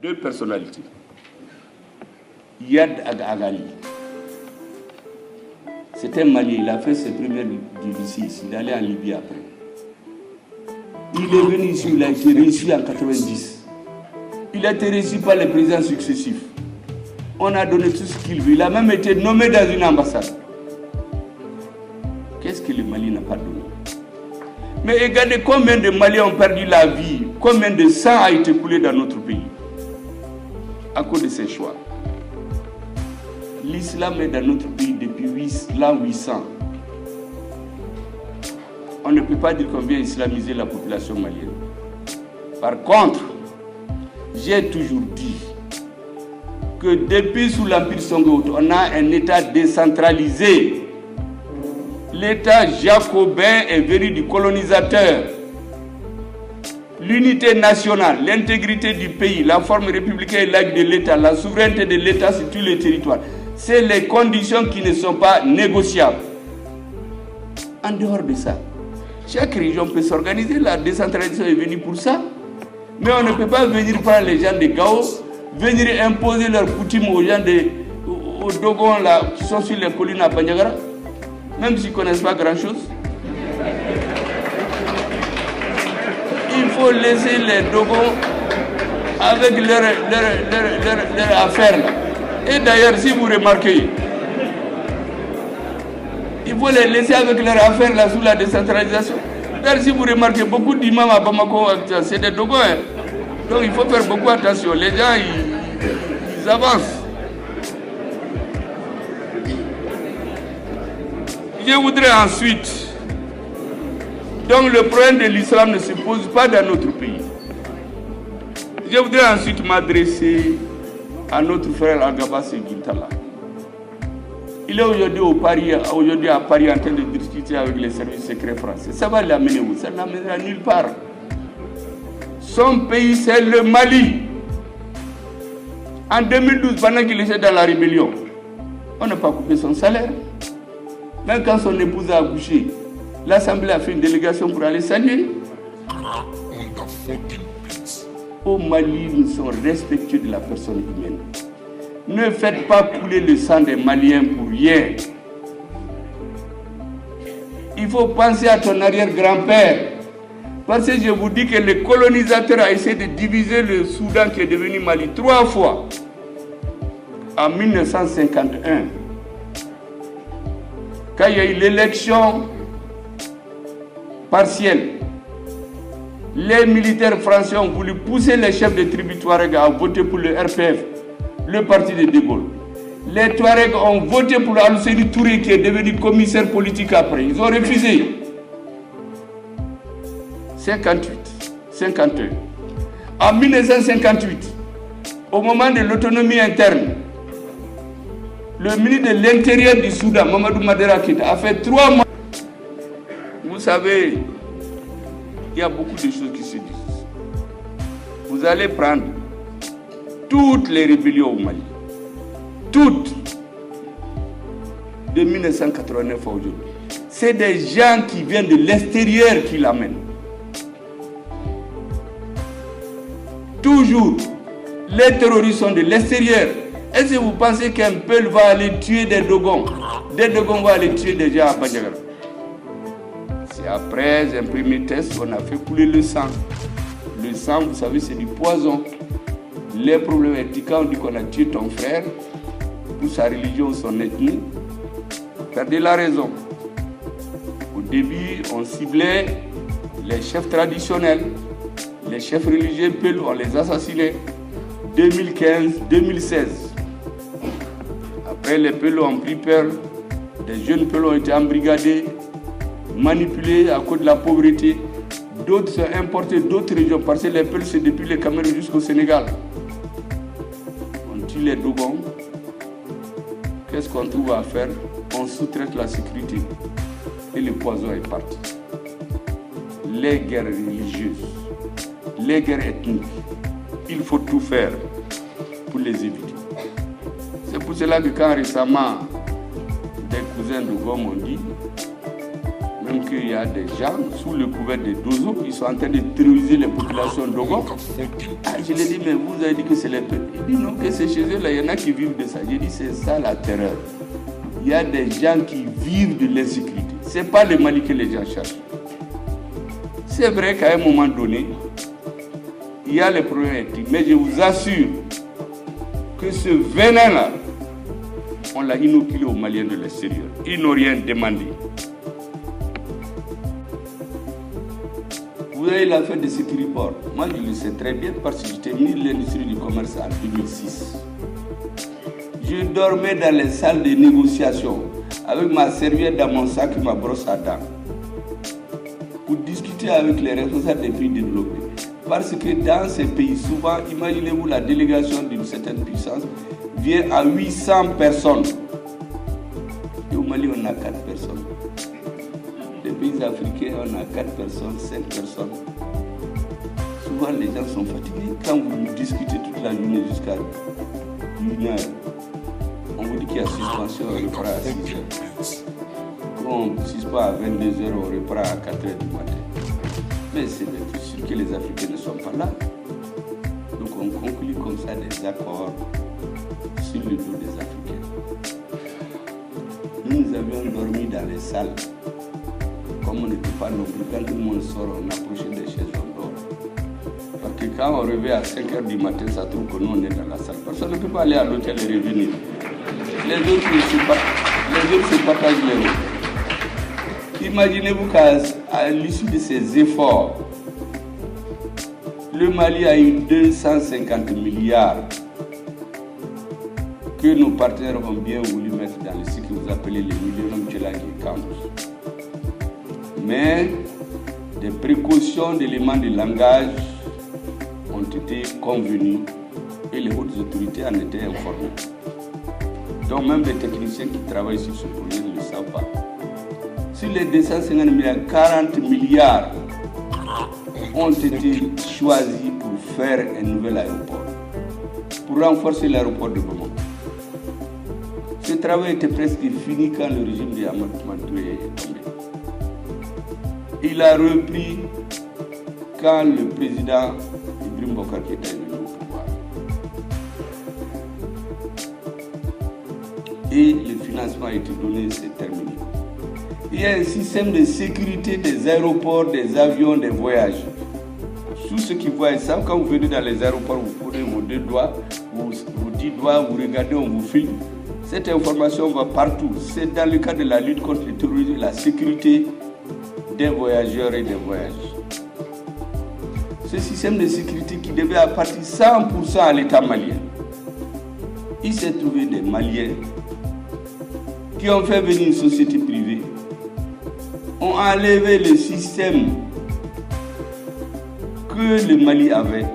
Deux personnalités. Yad Agali. C'était un Malien, il a fait ses premières divisions ici, il est allé en Libye après. Il est venu ici, il a été reçu en 90. Il a été reçu par les présidents successifs. On a donné tout ce qu'il veut. Il a même été nommé dans une ambassade. Qu'est-ce que le Mali n'a pas donné? Mais regardez combien de Maliens ont perdu la vie, combien de sang a été coulé dans notre pays à cause de ces choix. L'islam est dans notre pays depuis l'an 800. On ne peut pas dire qu'on vient islamiser la population malienne. Par contre, j'ai toujours dit que depuis sous l'Empire Songhai, on a un État décentralisé. L'État jacobin est venu du colonisateur. L'unité nationale, l'intégrité du pays, la forme républicaine et laïque de l'État, la souveraineté de l'État sur tous les territoires, c'est les conditions qui ne sont pas négociables. En dehors de ça, chaque région peut s'organiser, la décentralisation est venue pour ça. Mais on ne peut pas venir prendre les gens de Gao, venir imposer leurs coutumes aux gens aux Dogons là, qui sont sur les collines à Bandiagara, même s'ils ne connaissent pas grand-chose. Il faut laisser les Dogons avec leurs affaires là. Et d'ailleurs, si vous remarquez, il faut les laisser avec leurs affaires là sous la décentralisation. D'ailleurs, si vous remarquez, beaucoup d'imams à Bamako, c'est des Dogons. Hein. Donc il faut faire beaucoup attention. Les gens, ils avancent. Je voudrais ensuite... Donc le problème de l'islam ne se pose pas dans notre pays. Je voudrais ensuite m'adresser à notre frère Agaba Seguintala. Il est aujourd'hui à Paris en train de discuter avec les services secrets français. Ça va l'amener où? Ça ne l'amènera nulle part. Son pays, c'est le Mali. En 2012, pendant qu'il était dans la rébellion, on n'a pas coupé son salaire. Même quand son épouse a accouché, l'Assemblée a fait une délégation pour aller saluer. Au Mali, nous sommes respectueux de la personne humaine. Ne faites pas couler le sang des Maliens pour rien. Il faut penser à ton arrière-grand-père. Parce que je vous dis que le colonisateur a essayé de diviser le Soudan qui est devenu Mali 3 fois. En 1951, quand il y a eu l'élection partielle, les militaires français ont voulu pousser les chefs de tribus Touareg à voter pour le RPF, le parti de De Gaulle. Les Touaregs ont voté pour Al-Seyni Touré qui est devenu commissaire politique après. Ils ont refusé. 58, 51. En 1958, au moment de l'autonomie interne, le ministre de l'Intérieur du Soudan, Mamadou Madera Keïta, a fait 3 mois. Vous savez, il y a beaucoup de choses qui se disent. Vous allez prendre toutes les rébellions au Mali, toutes, de 1989 à aujourd'hui. C'est des gens qui viennent de l'extérieur qui l'amènent. Toujours, les terroristes sont de l'extérieur. Est-ce que vous pensez qu'un peuple va aller tuer des Dogons? Des Dogons vont aller tuer des gens à Bandiagara. C'est après un premier test qu'on a fait couler le sang. Le sang, vous savez, c'est du poison. Les problématiques, quand on dit qu'on a tué ton frère, pour sa religion ou son ethnie, perdez la raison. Au début, on ciblait les chefs traditionnels. Les chefs religieux Peul, on les assassinait. 2015, 2016. Après, les Peul ont pris peur. Des jeunes Peul ont été embrigadés, manipulés à cause de la pauvreté. D'autres sont importés d'autres régions parce que les Peul, c'est depuis le Cameroun jusqu'au Sénégal. On tue les Dogons. Qu'est-ce qu'on trouve à faire? On sous-traite la sécurité. Et le poison est parti. Les guerres religieuses, les guerres ethniques, il faut tout faire pour les éviter. C'est pour cela que quand récemment des cousins de Gom ont dit, même qu'il y a des gens sous le couvert des Dozo qui sont en train de terroriser les populations d'Ogo. Ah, je lui ai dit, mais vous avez dit que c'est les peuples. Il dit non, que c'est chez eux, là, il y en a qui vivent de ça. J'ai dit, c'est ça la terreur. Il y a des gens qui vivent de l'insécurité. Ce n'est pas le Mali que les gens cherchent. C'est vrai qu'à un moment donné, il y a les problèmes ethniques, mais je vous assure que ce venin-là, on l'a inoculé aux Maliens de l'extérieur. Ils n'ont rien demandé. Vous avez l'affaire de Sécuriport. Moi, je le sais très bien parce que j'étais ministre de l'Industrie du Commerce en 2006. Je dormais dans les salles de négociation avec ma serviette dans mon sac et ma brosse à dents pour discuter avec les responsables des pays développés. Parce que dans ces pays, souvent, imaginez-vous la délégation d'une certaine puissance vient à 800 personnes. Et au Mali, on a 4 personnes. Les pays africains, on a 4 personnes, 5 personnes. Souvent, les gens sont fatigués. Quand vous discutez toute la journée jusqu'à 1h, on vous dit qu'il y a suspension, on reprend à 6h. Quand on ne suspend à 22h, on reprend à 4h du matin. Mais c'est sûr que les Africains ne sont pas là. Donc on conclut comme ça des accords sur le dos des Africains. Nous avions dormi dans les salles. Comme on n'était pas nombreux, quand tout le monde sort, on approchait des chaises, on dort. Parce que quand on revient à 5h du matin, ça trouve que nous on est dans la salle. Parce qu'on ne peut pas aller à l'hôtel et revenir. Les autres se partagent les routes. Imaginez-vous qu'à l'issue de ces efforts, le Mali a eu 250 milliards que nos partenaires ont bien voulu mettre dans ce que vous appelez les Millennium Challenge Accounts. Mais des précautions d'éléments de langage ont été convenues et les hautes autorités en étaient informées. Donc même les techniciens qui travaillent sur ce projet ne le savent pas. Sur les 250 milliards, 40 milliards ont été choisis pour faire un nouvel aéroport, pour renforcer l'aéroport de Bamako. Ce travail était presque fini quand le régime de Amadou Touré est tombé. Il a repris quand le président Ibrahim Boubacar Keïta est venu au pouvoir. Et le financement a été donné, c'est terminé. Il y a un système de sécurité des aéroports, des avions, des voyages. Tous ceux qui voient ça, quand vous venez dans les aéroports, vous prenez vos 2 doigts, vos 10 doigts, vous regardez, on vous filme. Cette information va partout. C'est dans le cadre de la lutte contre le terrorisme et la sécurité des voyageurs et des voyages. Ce système de sécurité qui devait appartenir 100% à l'État malien. Il s'est trouvé des Maliens qui ont fait venir une société privée, ont enlevé le système que le Mali avait.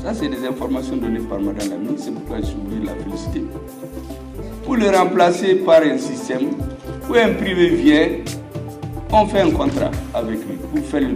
Ça, c'est des informations données par Madame la ministre, c'est pourquoi je suis obligé de la féliciter. Pour le remplacer par un système où un privé vient, on fait un contrat avec lui pour faire le